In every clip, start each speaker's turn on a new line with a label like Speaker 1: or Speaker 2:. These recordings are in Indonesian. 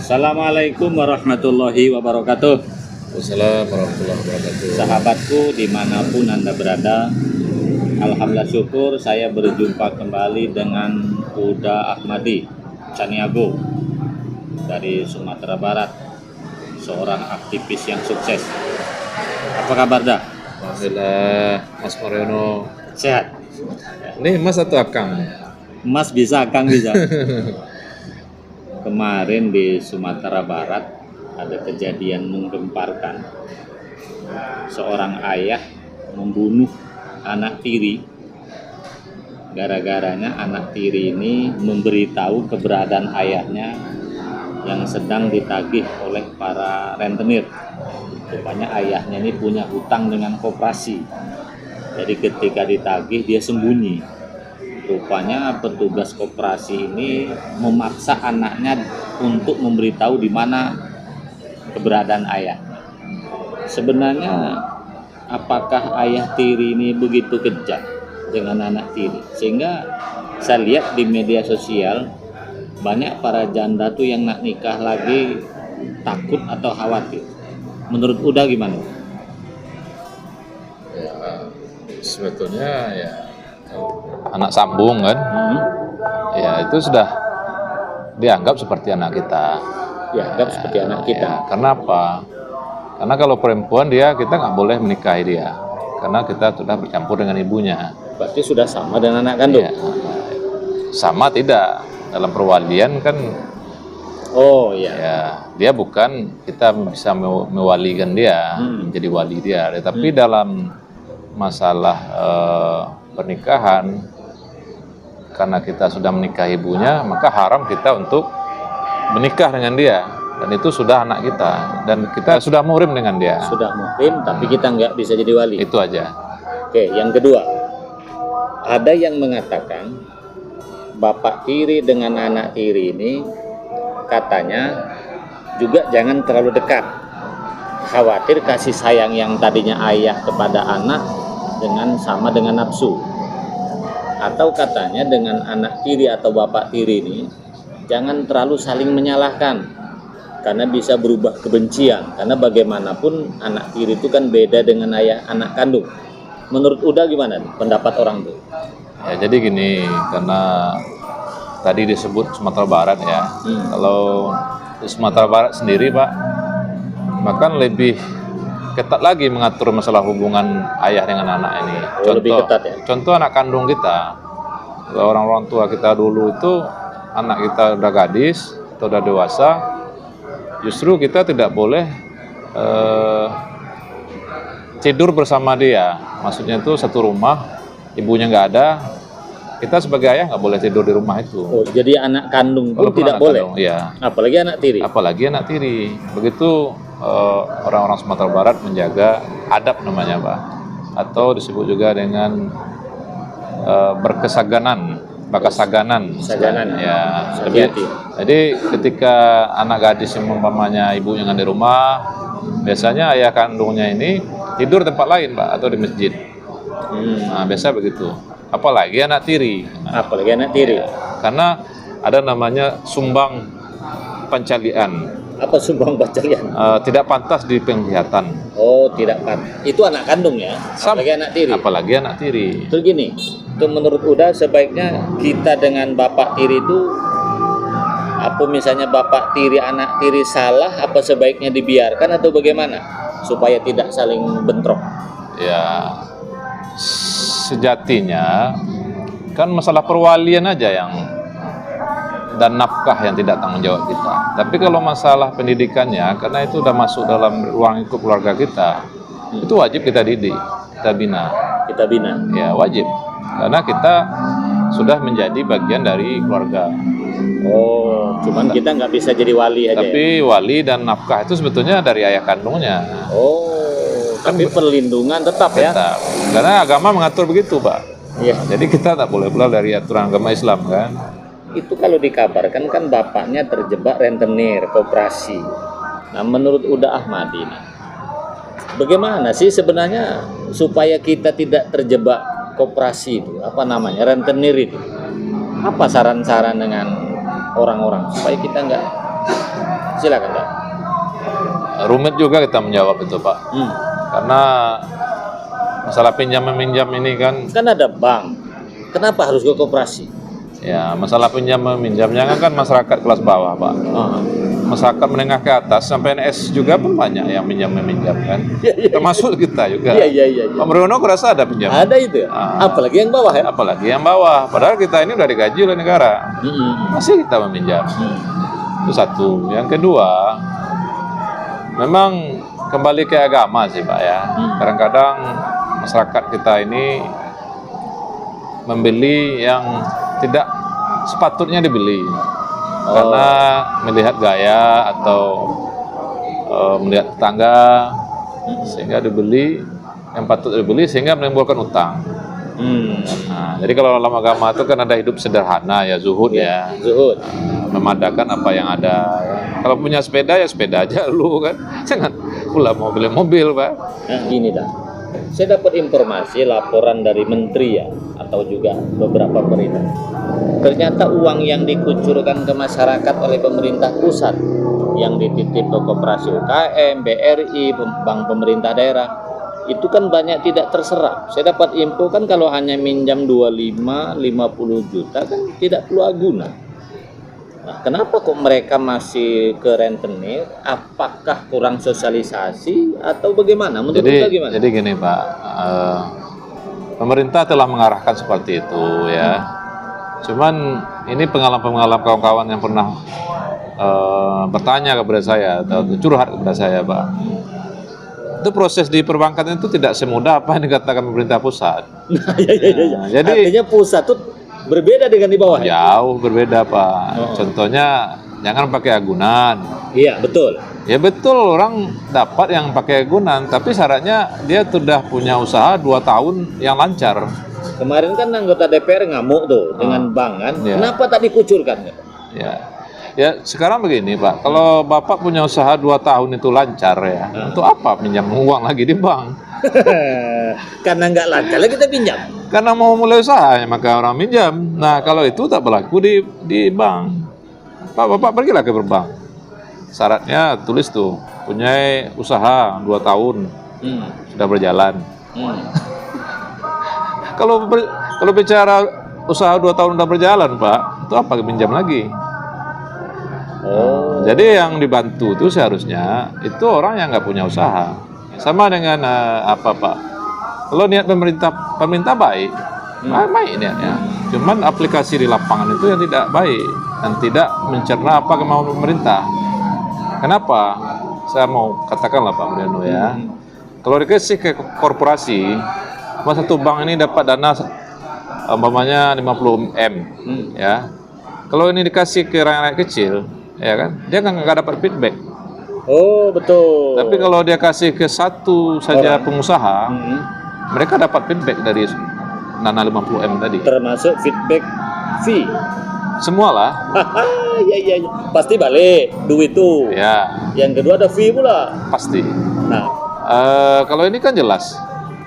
Speaker 1: Assalamualaikum warahmatullahi wabarakatuh.
Speaker 2: Wassalamualaikum warahmatullahi wabarakatuh.
Speaker 1: Sahabatku dimanapun Anda berada, alhamdulillah syukur saya berjumpa kembali dengan Uda Ahmadi Caniago dari Sumatera Barat, seorang aktivis yang sukses. Apa kabar dah?
Speaker 2: Alhamdulillah, Mas Mariono.
Speaker 1: Sehat?
Speaker 2: Ini Mas atau Akang?
Speaker 1: Mas bisa, Kang bisa. Kemarin di Sumatera Barat ada kejadian menggemparkan. Seorang ayah membunuh anak tiri. Gara-garanya anak tiri ini memberitahu keberadaan ayahnya yang sedang ditagih oleh para rentenir. Rupanya ayahnya ini punya hutang dengan koperasi. Jadi ketika ditagih dia sembunyi. Rupanya petugas koperasi ini memaksa anaknya untuk memberitahu di mana keberadaan ayahnya. Sebenarnya apakah ayah tiri ini begitu kejam dengan anak tiri? Sehingga saya lihat di media sosial banyak para janda tuh yang nak nikah lagi takut atau khawatir. Menurut Uda gimana?
Speaker 2: Ya, sebetulnya ya anak sambung kan, ya itu sudah dianggap seperti anak kita.
Speaker 1: Dianggap seperti anak kita.
Speaker 2: Ya, karena apa? Karena kalau perempuan kita nggak boleh menikahi dia, karena kita sudah bercampur dengan ibunya.
Speaker 1: Berarti sudah sama dengan anak kandung.
Speaker 2: Ya, sama tidak dalam perwalian kan?
Speaker 1: Oh iya.
Speaker 2: Ya, dia bukan kita bisa mewalikan dia, menjadi wali dia. Tapi dalam masalah pernikahan, karena kita sudah menikahi ibunya, maka haram kita untuk menikah dengan dia, dan itu sudah anak kita, dan kita sudah muhrim dengan dia.
Speaker 1: Sudah muhrim, tapi kita nggak bisa jadi wali.
Speaker 2: Itu aja.
Speaker 1: Oke, yang kedua, ada yang mengatakan bapak tiri dengan anak tiri ini katanya juga jangan terlalu dekat, khawatir kasih sayang yang tadinya ayah kepada anak sama dengan nafsu. Atau katanya dengan anak tiri atau bapak tiri ini jangan terlalu saling menyalahkan, karena bisa berubah kebencian. Karena bagaimanapun anak tiri itu kan beda dengan ayah anak kandung. Menurut Uda gimana pendapat orang itu?
Speaker 2: Ya, jadi gini, karena tadi disebut Sumatera Barat ya. Kalau di Sumatera Barat sendiri Pak, bahkan lebih ketat lagi mengatur masalah hubungan ayah dengan anak ini.
Speaker 1: Lebih ketat ya?
Speaker 2: Contoh anak kandung kita. Kalau orang tua kita dulu itu anak kita udah gadis atau udah dewasa, justru kita tidak boleh tidur bersama dia. Maksudnya itu satu rumah, ibunya nggak ada, kita sebagai ayah nggak boleh tidur di rumah itu.
Speaker 1: Oh, jadi anak kandung pun tidak boleh?
Speaker 2: Iya.
Speaker 1: Apalagi anak tiri?
Speaker 2: Apalagi anak tiri. Begitu orang-orang Sumatera Barat menjaga adab namanya Pak, atau disebut juga dengan berkesaganan, bakasaganan.
Speaker 1: Saganan
Speaker 2: Ya.
Speaker 1: Hati-hati.
Speaker 2: Jadi ketika anak gadis yang umpamanya ibunya nggak di rumah, biasanya ayah kandungnya ini tidur tempat lain Pak, atau di masjid. Nah, biasa begitu. Apalagi anak tiri.
Speaker 1: Apalagi anak tiri.
Speaker 2: Ya, karena ada namanya sumbang pencalian.
Speaker 1: Apa sumbang bacalian?
Speaker 2: Tidak pantas di penglihatan.
Speaker 1: Oh, tidak pantas. Itu anak kandung ya? Apalagi anak tiri?
Speaker 2: Apalagi anak tiri.
Speaker 1: Terus gini, itu menurut Uda sebaiknya kita dengan bapak tiri itu, apa misalnya bapak tiri anak tiri salah, apa sebaiknya dibiarkan atau bagaimana supaya tidak saling bentrok?
Speaker 2: Ya, sejatinya kan masalah perwalian aja yang dan nafkah yang tidak tanggung jawab kita. Tapi kalau masalah pendidikannya, karena itu udah masuk dalam ruang lingkup keluarga kita, itu wajib kita didik, kita bina.
Speaker 1: Kita bina?
Speaker 2: Ya, wajib. Karena kita sudah menjadi bagian dari keluarga.
Speaker 1: Oh, cuman kita nggak bisa jadi wali aja.
Speaker 2: Tapi wali dan nafkah itu sebetulnya dari ayah kandungnya.
Speaker 1: Oh, tapi perlindungan tetap ya?
Speaker 2: Tetap. Karena agama mengatur begitu Pak.
Speaker 1: Iya.
Speaker 2: Jadi kita tak boleh pula dari aturan agama Islam kan.
Speaker 1: Itu kalau dikabarkan kan bapaknya terjebak rentenir koperasi. Nah, menurut Uda Ahmadi, bagaimana sih sebenarnya supaya kita tidak terjebak koperasi itu, apa namanya, rentenir itu? Apa saran-saran dengan orang-orang supaya kita nggak Silakan Pak.
Speaker 2: Rumit juga kita menjawab itu Pak,
Speaker 1: Hmm.
Speaker 2: karena masalah pinjam meminjam ini kan,
Speaker 1: Kan ada bank, kenapa harus ke koperasi?
Speaker 2: ya masalah pinjam meminjamnya kan masyarakat kelas bawah Pak.
Speaker 1: Ah.
Speaker 2: Masyarakat menengah ke atas sampai NS juga pun banyak yang pinjam meminjam kan, termasuk kita juga.
Speaker 1: Iya.
Speaker 2: Pak Bruno kerasa ada pinjam,
Speaker 1: Ada itu,
Speaker 2: Ah.
Speaker 1: apalagi yang bawah ya.
Speaker 2: apalagi yang bawah. Padahal kita ini udah digaji oleh negara, masih kita meminjam. Itu satu. Yang kedua, memang kembali ke agama sih Pak ya. Kadang-kadang masyarakat kita ini membeli yang tidak sepatutnya dibeli. Karena melihat gaya atau melihat tetangga sehingga dibeli yang patut dibeli sehingga menimbulkan utang. Nah, jadi kalau dalam agama itu kan ada hidup sederhana ya, zuhud ya.
Speaker 1: Zuhud.
Speaker 2: Memadakan apa yang ada. Kalau punya sepeda ya sepeda aja lu kan. Jangan pula mau beli mobil, Pak.
Speaker 1: Nah, gini dah. Saya dapat informasi laporan dari menteri ya, atau juga beberapa perintah. Ternyata uang yang dikucurkan ke masyarakat oleh pemerintah pusat yang dititip ke koperasi UKM, BRI, bank pemerintah daerah, itu kan banyak tidak terserap. Saya dapat info kan kalau hanya minjam 25-50 juta kan tidak keluar guna. Nah, kenapa kok mereka masih ke rentenir? Apakah kurang sosialisasi atau bagaimana? Menurut Anda gimana?
Speaker 2: Jadi gini Pak, pemerintah telah mengarahkan seperti itu ya. Cuman ini pengalaman-pengalaman kawan-kawan yang pernah bertanya kepada saya atau curhat kepada saya Pak. Itu proses di perbankan itu tidak semudah apa yang dikatakan pemerintah pusat.
Speaker 1: Nah,
Speaker 2: jadi
Speaker 1: artinya pusat itu berbeda dengan di bawah.
Speaker 2: Jauh berbeda Pak. Contohnya jangan pakai agunan.
Speaker 1: Iya betul.
Speaker 2: Ya betul, orang dapat yang pakai agunan, tapi syaratnya dia sudah punya usaha 2 tahun yang lancar.
Speaker 1: Kemarin kan anggota DPR ngamuk tuh dengan bank kan.
Speaker 2: Iya.
Speaker 1: Kenapa tak dikucurkan?
Speaker 2: Ya sekarang begini Pak, kalau Bapak punya usaha 2 tahun itu lancar ya, untuk apa pinjam uang lagi di bank?
Speaker 1: Karena nggak lancar lah kita pinjam.
Speaker 2: Karena mau mulai usaha maka orang minjam. Nah kalau itu tak berlaku di bank. Pak, Bapak pergilah ke bank. Syaratnya tulis tuh, punya usaha 2 tahun sudah berjalan. Kalau bicara usaha 2 tahun sudah berjalan Pak, itu apa pinjam lagi? Jadi yang dibantu itu seharusnya itu orang yang nggak punya usaha. Sama dengan apa Pak? Kalau niat pemerintah baik, baik niatnya. Cuman aplikasi di lapangan itu yang tidak baik dan tidak mencerna apa kemauan pemerintah. Kenapa? Saya mau katakanlah Pak Mariano ya. Kalau dikasih ke korporasi, satu bank ini dapat dana umpamanya 50 M, ya. Kalau ini dikasih ke rakyat kecil, ya kan, dia nggak dapat feedback.
Speaker 1: Oh betul.
Speaker 2: Tapi kalau dia kasih ke satu saja pengusaha, mereka dapat feedback dari dana 50 M tadi.
Speaker 1: Termasuk feedback fee.
Speaker 2: Semualah.
Speaker 1: Iya. Pasti balik duit itu.
Speaker 2: Ya.
Speaker 1: Yang kedua ada fee pula.
Speaker 2: Pasti.
Speaker 1: Nah,
Speaker 2: kalau ini kan jelas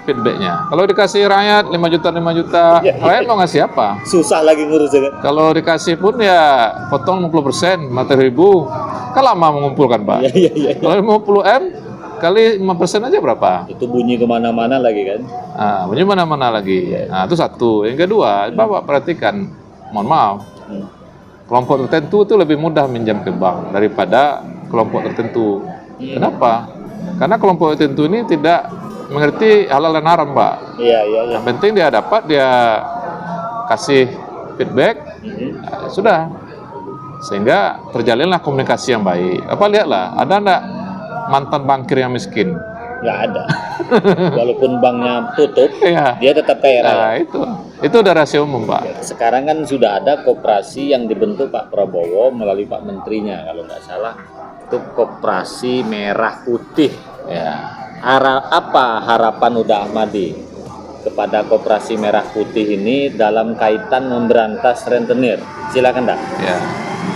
Speaker 2: feedbacknya. Kalau dikasih rakyat 5 juta, rakyat mau ngasih apa?
Speaker 1: Susah lagi ngurus kan.
Speaker 2: Kalau dikasih pun ya potong 50%, 50.000. Kan lama mengumpulkan Pak.
Speaker 1: Iya.
Speaker 2: Kalau 50 M kali 5% aja berapa?
Speaker 1: Itu bunyi kemana-mana lagi kan.
Speaker 2: Bunyi mana-mana lagi. Nah itu satu. Yang kedua, Bapak perhatikan, mohon maaf, kelompok tertentu itu lebih mudah minjam ke bank daripada kelompok tertentu. Kenapa? Karena kelompok tertentu ini tidak mengerti halal dan haram, Pak.
Speaker 1: Iya.
Speaker 2: Yang penting dia dapat, dia kasih feedback, sudah. Sehingga terjalinlah komunikasi yang baik. Apa lihatlah, ada enggak mantan bankir yang miskin?
Speaker 1: Nggak ada. Walaupun banknya tutup,
Speaker 2: Iya.
Speaker 1: dia tetap kaya raya.
Speaker 2: Nah, itu udah rahasia umum, Pak.
Speaker 1: Sekarang kan sudah ada koperasi yang dibentuk Pak Prabowo melalui Pak Menterinya kalau nggak salah. Itu koperasi merah putih.
Speaker 2: Ya.
Speaker 1: Apa harapan Uda Ahmadi kepada koperasi merah putih ini dalam kaitan memberantas rentenir? Silakan Dak.
Speaker 2: Ya.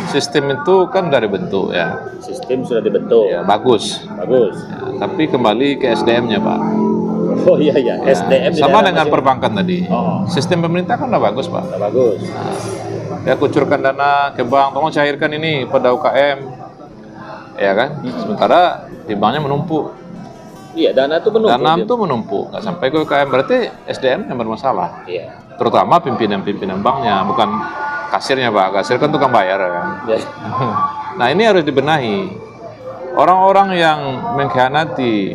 Speaker 2: Sistem itu kan udah dibentuk ya.
Speaker 1: Sistem sudah dibentuk.
Speaker 2: Ya, bagus.
Speaker 1: Bagus.
Speaker 2: Ya, tapi kembali ke SDM-nya, Pak.
Speaker 1: Oh iya.
Speaker 2: Ya,
Speaker 1: SDM di
Speaker 2: sama
Speaker 1: daerah
Speaker 2: dengan
Speaker 1: masing-
Speaker 2: perbankan tadi.
Speaker 1: Oh.
Speaker 2: Sistem pemerintah kan udah bagus, Pak.
Speaker 1: Sudah bagus.
Speaker 2: Dia kucurkan dana ke bank, tolong cairkan ini pada UKM. ya kan? Sementara di banknya menumpuk,
Speaker 1: Iya, dana itu menumpuk.
Speaker 2: dana itu menumpuk, nggak sampai ke UKM, berarti SDM yang bermasalah.
Speaker 1: Iya.
Speaker 2: Terutama pimpinan-pimpinan banknya, bukan kasirnya Pak. Kasir kan tukang bayar ya kan.
Speaker 1: Ya.
Speaker 2: Nah ini harus dibenahi. Orang-orang yang mengkhianati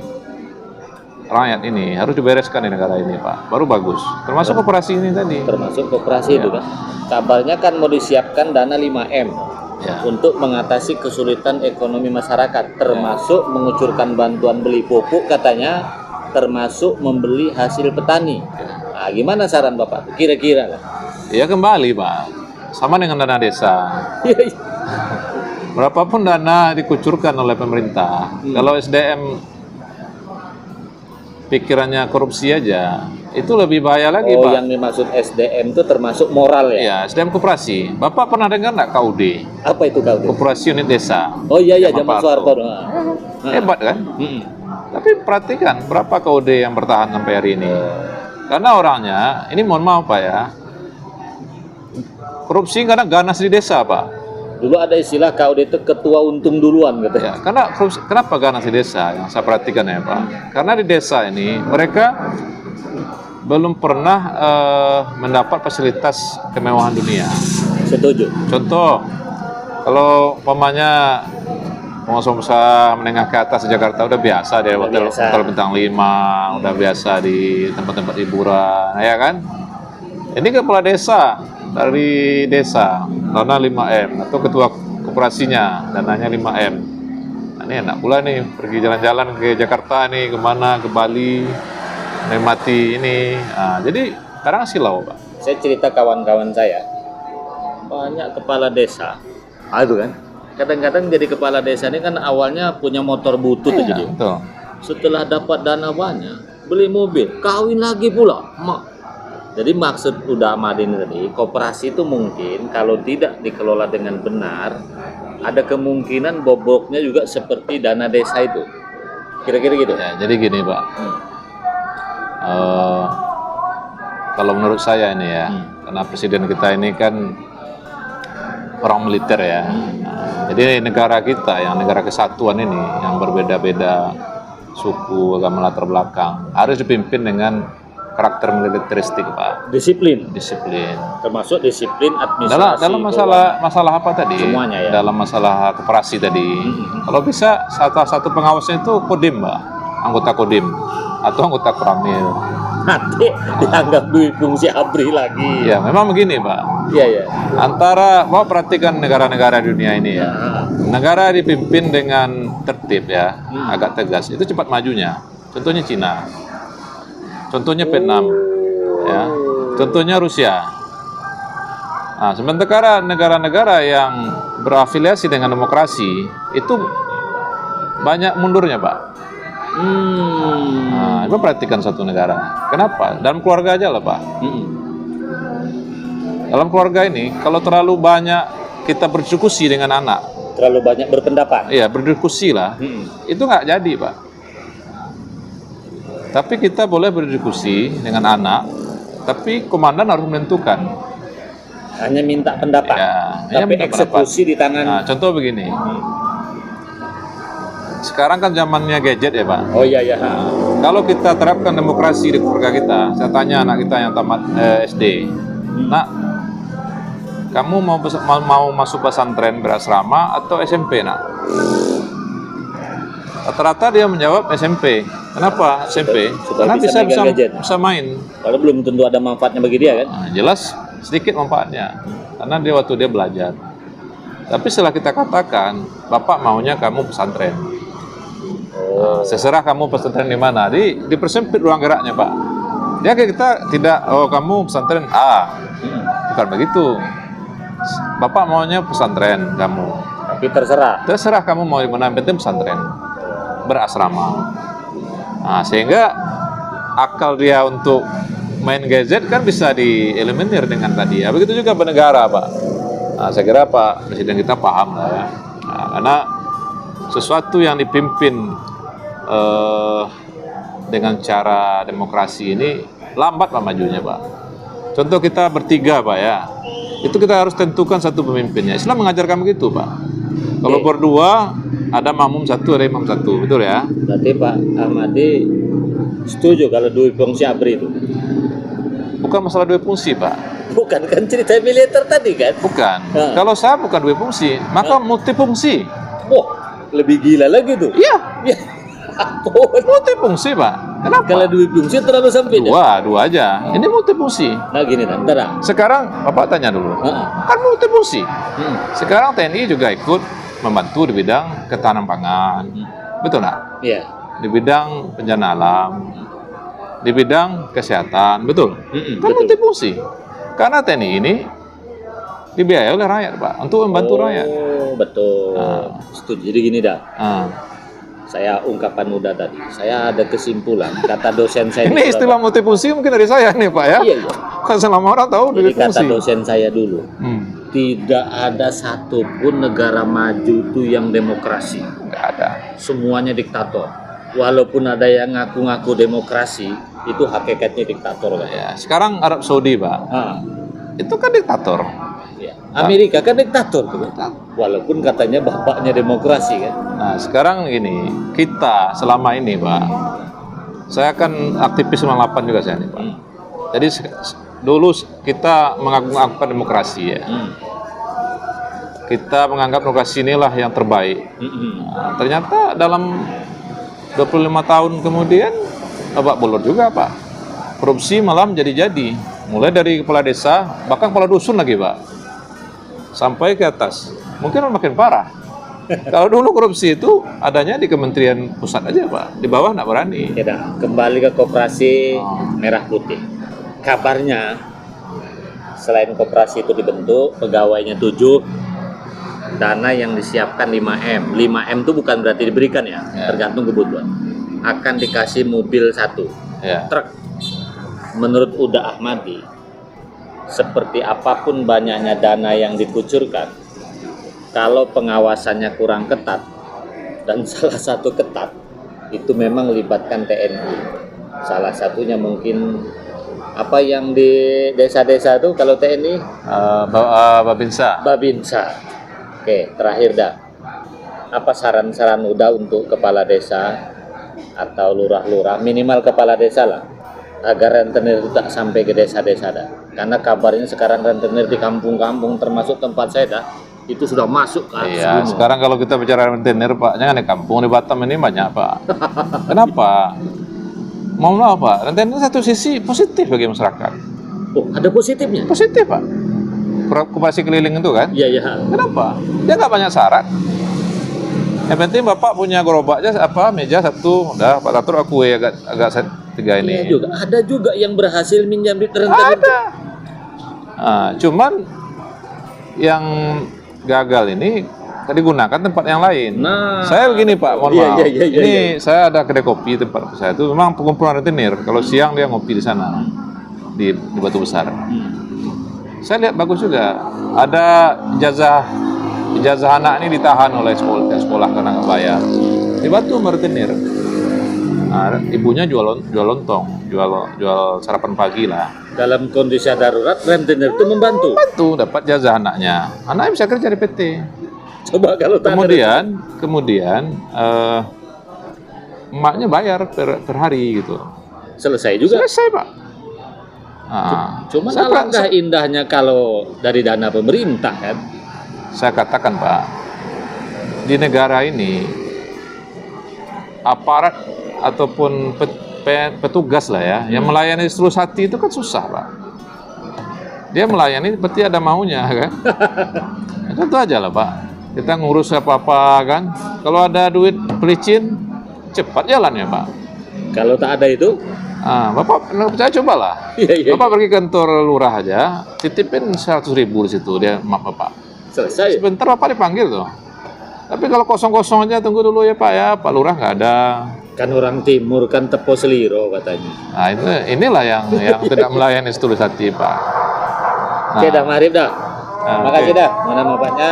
Speaker 2: rakyat ini harus dibereskan di negara ini Pak. Baru bagus. Termasuk koperasi ini tadi.
Speaker 1: Termasuk koperasi itu kan. Kabarnya kan mau disiapkan dana 5M
Speaker 2: Ya.
Speaker 1: untuk mengatasi kesulitan ekonomi masyarakat, termasuk mengucurkan bantuan beli pupuk katanya, termasuk membeli hasil petani. Nah, gimana saran Bapak? Kira-kira lah.
Speaker 2: Ya kembali Pak. Sama dengan dana desa. Berapapun dana dikucurkan oleh pemerintah, kalau SDM pikirannya korupsi aja, itu lebih bahaya lagi
Speaker 1: Oh,
Speaker 2: Pak.
Speaker 1: yang dimaksud SDM itu termasuk moral ya?
Speaker 2: Ya, SDM koperasi. Bapak pernah dengar nggak KUD?
Speaker 1: Apa itu kau?
Speaker 2: Koperasi unit desa.
Speaker 1: Oh iya
Speaker 2: Zaman
Speaker 1: zaman
Speaker 2: Pak
Speaker 1: Soeharto.
Speaker 2: Harto. Hebat kan? Tapi perhatikan berapa KUD yang bertahan sampai hari ini. Karena orangnya, ini mohon maaf Pak ya, korupsi karena ganas di desa Pak.
Speaker 1: Dulu ada istilah KUD itu ketua untung duluan katanya.
Speaker 2: Ya, karena korupsi, kenapa ganas di desa yang saya perhatikan ya Pak? Karena di desa ini mereka belum pernah mendapat fasilitas kemewahan dunia.
Speaker 1: Setuju.
Speaker 2: Contoh, kalau umpamanya pengusaha menengah ke atas di Jakarta udah biasa deh hotel,
Speaker 1: biasa.
Speaker 2: hotel bintang 5, udah biasa di tempat-tempat hiburan, ya kan? Ini kepala desa dari desa, dana 5M atau ketua koperasinya dananya 5M. Nah, ini enak pula nih pergi jalan-jalan ke Jakarta nih, kemana, ke Bali, menikmati ini. Nah, jadi kadang silau Pak.
Speaker 1: Saya cerita kawan-kawan saya, banyak kepala desa. Itu kan. Kadang-kadang jadi kepala desa ini kan awalnya punya motor butut aja dia.
Speaker 2: Betul.
Speaker 1: Setelah dapat dana banyak, beli mobil, kawin lagi pula. Jadi maksud udah Madin tadi, koperasi itu mungkin kalau tidak dikelola dengan benar, ada kemungkinan bobroknya juga seperti dana desa itu. Kira-kira gitu.
Speaker 2: Ya, jadi gini Pak. Kalau menurut saya ini ya, karena presiden kita ini kan orang militer ya. Jadi negara kita, yang negara kesatuan ini, yang berbeda-beda suku, agama, latar belakang, harus dipimpin dengan karakter militeristik Pak.
Speaker 1: Disiplin,
Speaker 2: Disiplin.
Speaker 1: termasuk disiplin administrasi.
Speaker 2: Dalam masalah apa tadi?
Speaker 1: Semuanya ya.
Speaker 2: Dalam masalah koperasi tadi. Kalau bisa satu pengawasnya itu kodim Pak, anggota kodim atau anggota koramil.
Speaker 1: Nanti dianggap duit fungsi ABRI lagi.
Speaker 2: Ya memang begini Pak.
Speaker 1: Iya ya.
Speaker 2: Antara mau perhatikan negara-negara dunia ini ya, negara dipimpin dengan tertib ya, agak tegas, itu cepat majunya. Contohnya Cina, contohnya Vietnam, ya, contohnya Rusia. Nah, sementara negara-negara yang berafiliasi dengan demokrasi itu banyak mundurnya Pak. Nah, Ibu perhatikan satu negara. Kenapa? Dalam keluarga aja lah Pak. Dalam keluarga ini, kalau terlalu banyak kita berdiskusi dengan anak,
Speaker 1: Terlalu banyak berpendapat.
Speaker 2: iya berdiskusi lah, itu nggak jadi Pak. Tapi kita boleh berdiskusi dengan anak, tapi komandan harus menentukan.
Speaker 1: Hanya minta pendapat.
Speaker 2: Ya, hanya
Speaker 1: tapi
Speaker 2: minta
Speaker 1: eksekusi di tangan.
Speaker 2: Nah, contoh begini. Sekarang kan zamannya gadget ya Pak.
Speaker 1: Oh iya ya.
Speaker 2: Kalau kita terapkan demokrasi di keluarga kita, saya tanya anak kita yang tamat SD, nak, kamu mau masuk pesantren berasrama atau SMP nak? Rata-rata dia menjawab SMP. Kenapa SMP?
Speaker 1: Supaya
Speaker 2: Karena
Speaker 1: bisa megang gadget.
Speaker 2: bisa main.
Speaker 1: Kalau belum tentu ada manfaatnya bagi dia kan.
Speaker 2: Nah, jelas sedikit manfaatnya, karena dia waktu dia belajar. Tapi setelah kita katakan, Bapak maunya kamu pesantren. Nah, seserah kamu pesantren di mana, dipersempit ruang geraknya Pak. Dia kayak kita tidak, oh kamu pesantren A, bukan begitu. Bapak maunya pesantren kamu.
Speaker 1: Tapi terserah
Speaker 2: Kamu mau di mana, penting pesantren berasrama. Nah, sehingga akal dia untuk main gadget kan bisa dieliminir dengan tadi. Ya, begitu juga bernegara Pak. Nah, saya kira Pak Presiden kita paham lah ya. Nah, karena sesuatu yang dipimpin dengan cara demokrasi ini lambat Pak majunya Pak. Contoh kita bertiga Pak ya, itu kita harus tentukan satu pemimpinnya. Islam mengajarkan begitu Pak. Kalau
Speaker 1: Oke.
Speaker 2: berdua ada makmum satu, ada imam satu, betul ya?
Speaker 1: Berarti Pak Ahmadi setuju kalau dua fungsi ABRI itu?
Speaker 2: Bukan masalah dua fungsi, Pak.
Speaker 1: Bukan kan cerita militer tadi kan?
Speaker 2: Bukan.
Speaker 1: Nah.
Speaker 2: Kalau saya bukan dua fungsi, maka multifungsi.
Speaker 1: Wah, lebih gila lagi tuh.
Speaker 2: Iya,
Speaker 1: Ya, ampun.
Speaker 2: multifungsi, Pak. Kenapa?
Speaker 1: Kalau dua fungsi terlalu sempit. Ya?
Speaker 2: Dua aja. Ini multifungsi.
Speaker 1: Nah gini, Tara.
Speaker 2: Sekarang Bapak tanya dulu.
Speaker 1: Heeh.
Speaker 2: Kan multifungsi.
Speaker 1: Hmm.
Speaker 2: Sekarang TNI juga ikut membantu di bidang ketahanan pangan. Betul nggak?
Speaker 1: Iya.
Speaker 2: Di bidang bencana alam, di bidang kesehatan, betul?
Speaker 1: Mm-mm,
Speaker 2: Kan
Speaker 1: betul.
Speaker 2: multifungsi. Karena TNI ini dibiayai oleh rakyat, Pak, untuk membantu rakyat.
Speaker 1: Oh, betul.
Speaker 2: Ah.
Speaker 1: Setuju. Jadi gini dah.
Speaker 2: Ah.
Speaker 1: Saya ungkapan muda tadi. Saya ada kesimpulan. Kata dosen saya. di
Speaker 2: Ini istilah
Speaker 1: Surabaya.
Speaker 2: multifungsi mungkin dari saya nih, Pak ya.
Speaker 1: Iya, iya.
Speaker 2: Kan selama orang tahu
Speaker 1: Jadi kata
Speaker 2: multifungsi.
Speaker 1: dosen saya dulu. Tidak ada satupun negara maju itu yang demokrasi.
Speaker 2: Nggak ada.
Speaker 1: Semuanya diktator. Walaupun ada yang ngaku-ngaku demokrasi, itu hakikatnya diktator kan.
Speaker 2: Ya, sekarang Arab Saudi, Pak,
Speaker 1: Ah,
Speaker 2: itu kan diktator.
Speaker 1: ya. Amerika kan diktator tuh kan. Walaupun katanya bapaknya demokrasi kan.
Speaker 2: Nah, sekarang ini kita selama ini, Pak, saya kan aktivis 98 juga saya nih, Pak.
Speaker 1: Hmm.
Speaker 2: Jadi dulu kita mengagung-agungkan demokrasi ya. Kita menganggap demokrasi inilah yang terbaik. Nah, ternyata dalam 25 tahun kemudian babak belur juga, Pak. Korupsi malah menjadi-jadi. Mulai dari kepala desa, bahkan kepala dusun lagi, Pak. Sampai ke atas. Mungkin makin parah. Kalau dulu korupsi itu adanya di Kementerian Pusat aja, Pak. Di bawah nggak berani.
Speaker 1: Ya dah, kembali ke koperasi merah putih. Kabarnya selain koperasi itu dibentuk, pegawainya 7, dana yang disiapkan 5M. 5M itu bukan berarti diberikan ya,
Speaker 2: Ya.
Speaker 1: tergantung kebutuhan. Akan dikasih mobil 1,
Speaker 2: Ya.
Speaker 1: truk. Menurut Uda Ahmadi, seperti apapun banyaknya dana yang dikucurkan, kalau pengawasannya kurang ketat, dan salah satu ketat, itu memang libatkan TNI. Salah satunya mungkin apa yang di desa-desa itu kalau TNI
Speaker 2: Babinsa.
Speaker 1: Babinsa. Oke, terakhir dah. Apa saran-saran Uda untuk kepala desa atau lurah-lurah, minimal kepala desa lah, agar rentenir itu tak sampai ke desa-desa dah. Karena kabarnya sekarang rentenir di kampung-kampung termasuk tempat saya dah, itu sudah masuk ke atas
Speaker 2: Iya,
Speaker 1: gunung.
Speaker 2: sekarang kalau kita bicara rentenir, Pak, jangan di kampung, di Batam ini banyak, Pak. Kenapa? Mau apa? Rentenir satu sisi positif bagi masyarakat.
Speaker 1: Oh, ada positifnya.
Speaker 2: Positif, Pak. Koperasi keliling itu kan.
Speaker 1: Iya, iya.
Speaker 2: Kenapa? Dia nggak banyak syarat. Yang penting Bapak punya gerobak aja, meja satu, udah Pak atur aku agak set 3
Speaker 1: Iya
Speaker 2: ini.
Speaker 1: juga. Ada juga yang berhasil minjam duit rentenir.
Speaker 2: Ada. Nah, cuman yang gagal ini digunakan tempat yang lain.
Speaker 1: Nah,
Speaker 2: Saya begini, Pak, mohon
Speaker 1: Iya,
Speaker 2: maaf.
Speaker 1: iya, iya,
Speaker 2: Ini
Speaker 1: iya.
Speaker 2: saya ada kedai kopi tempat saya itu memang pengumpulan rentenir. Kalau siang dia ngopi di sana di Batu Besar. Saya lihat bagus juga. Ada ijazah anak ini ditahan oleh sekolah karena nggak bayar. Di Batu rentenir. Nah, ibunya jual lontong, jual sarapan pagi lah.
Speaker 1: dalam kondisi darurat rentenir itu membantu.
Speaker 2: Bantu dapat jazah anaknya. Anaknya bisa kerja di PT.
Speaker 1: Coba kalau tak ada
Speaker 2: Kemudian emaknya bayar per hari gitu.
Speaker 1: selesai juga.
Speaker 2: Selesai, Pak. Nah,
Speaker 1: Cuman
Speaker 2: saya,
Speaker 1: alangkah indahnya kalau dari dana pemerintah kan.
Speaker 2: saya katakan, Pak, di negara ini aparat ataupun petugas lah ya, yang melayani seluruh hati itu kan susah, Pak. Dia melayani berarti ada maunya kan. Ya, tentu aja lah, Pak. Kita ngurus apa-apa kan. Kalau ada duit pelicin, cepat jalan ya, Pak.
Speaker 1: Kalau tak ada itu,
Speaker 2: Bapak, saya cobalah.
Speaker 1: iya, iya,
Speaker 2: Bapak pergi kantor lurah aja, titipin 100.000 di situ, dia maaf Bapak.
Speaker 1: selesai.
Speaker 2: Sebentar Bapak dipanggil tuh. Tapi kalau kosong-kosong aja tunggu dulu ya Pak ya, Pak Lurah nggak ada.
Speaker 1: Kan orang timur kan tepo seliro katanya.
Speaker 2: Nah inilah yang tidak melayani setulus hati Pak.
Speaker 1: Oke, dah marif dah. Makasih
Speaker 2: oke.
Speaker 1: dah. Mana bapaknya.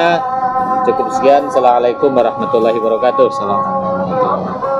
Speaker 1: Cukup sekian. Assalamualaikum warahmatullahi wabarakatuh.
Speaker 2: Assalamualaikum warahmatullahi wabarakatuh.